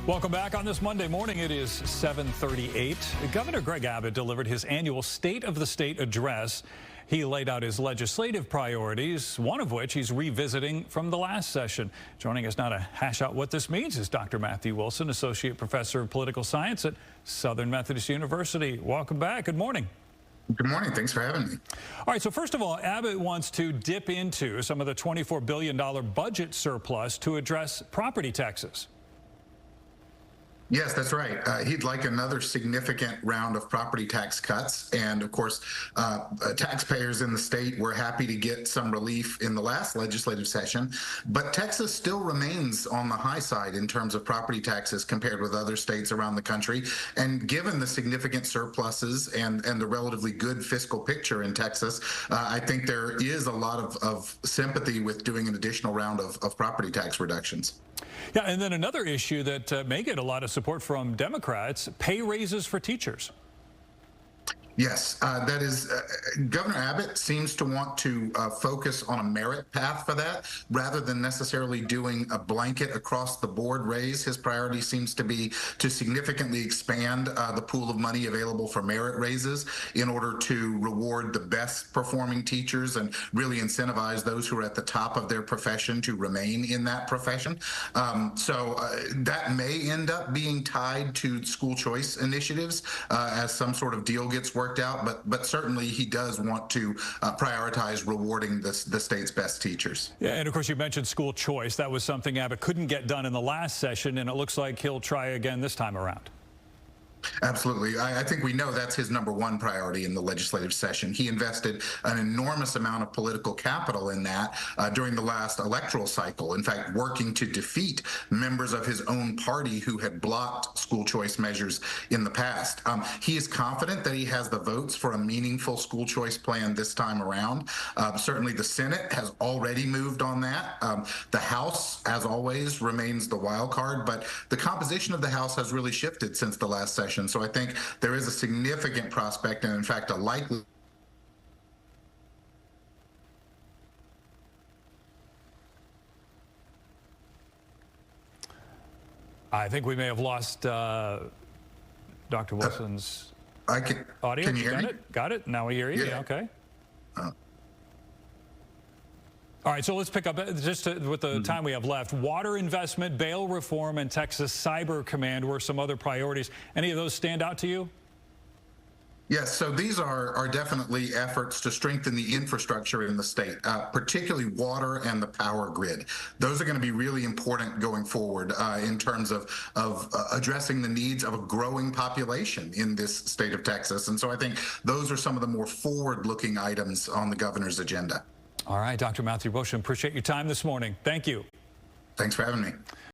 Welcome back on this Monday morning. It is 7:38. Governor Greg Abbott delivered his annual State of the State address. He laid out his legislative priorities, one of which he's revisiting from the last session. Joining us now to hash out what this means is Dr. Matthew Wilson, Associate Professor of Political Science at Southern Methodist University. Welcome back. Good morning. Good morning. Thanks for having me. All right, so first of all, Abbott wants to dip into some of the $24 billion budget surplus to address property taxes. Yes, that's right. He'd like another significant round of property tax cuts. And of course, taxpayers in the state were happy to get some relief in the last legislative session. But Texas still remains on the high side in terms of property taxes compared with other states around the country. And given the significant surpluses and the relatively good fiscal picture in Texas, I think there is a lot of sympathy with doing an additional round of property tax reductions. Yeah, and then another issue that may get a lot of support from Democrats, pay raises for teachers. Yes, that is, Governor Abbott seems to want to focus on a merit path for that rather than necessarily doing a blanket across the board raise. His priority seems to be to significantly expand the pool of money available for merit raises in order to reward the best performing teachers and really incentivize those who are at the top of their profession to remain in that profession. So that may end up being tied to school choice initiatives as some sort of deal gets worked out, but certainly he does want to prioritize rewarding the state's best teachers. Yeah, and of course you mentioned school choice. That was something Abbott couldn't get done in the last session, and it looks like he'll try again this time around. Absolutely. I think we know that's his #1 priority in the legislative session. He invested an enormous amount of political capital in that during the last electoral cycle, in fact, working to defeat members of his own party who had blocked school choice measures in the past. He is confident that he has the votes for a meaningful school choice plan this time around. Certainly the Senate has already moved on that. The House, as always, remains the wild card, but the composition of the House has really shifted since the last session. So I think there is a significant prospect and, in fact, a likely. I think we may have lost Dr. Wilson's audio. Can you hear me? Got it. Now we hear you. Yeah. Okay. All right, so let's pick up just with the time we have left. Water investment, bail reform, and Texas Cyber Command were some other priorities. Any of those stand out to you? Yes, so these are definitely efforts to strengthen the infrastructure in the state, particularly water and the power grid. Those are going to be really important going forward in terms of addressing the needs of a growing population in this state of Texas. And so I think those are some of the more forward-looking items on the governor's agenda. All right, Dr. Matthew Wilson, appreciate your time this morning. Thank you. Thanks for having me.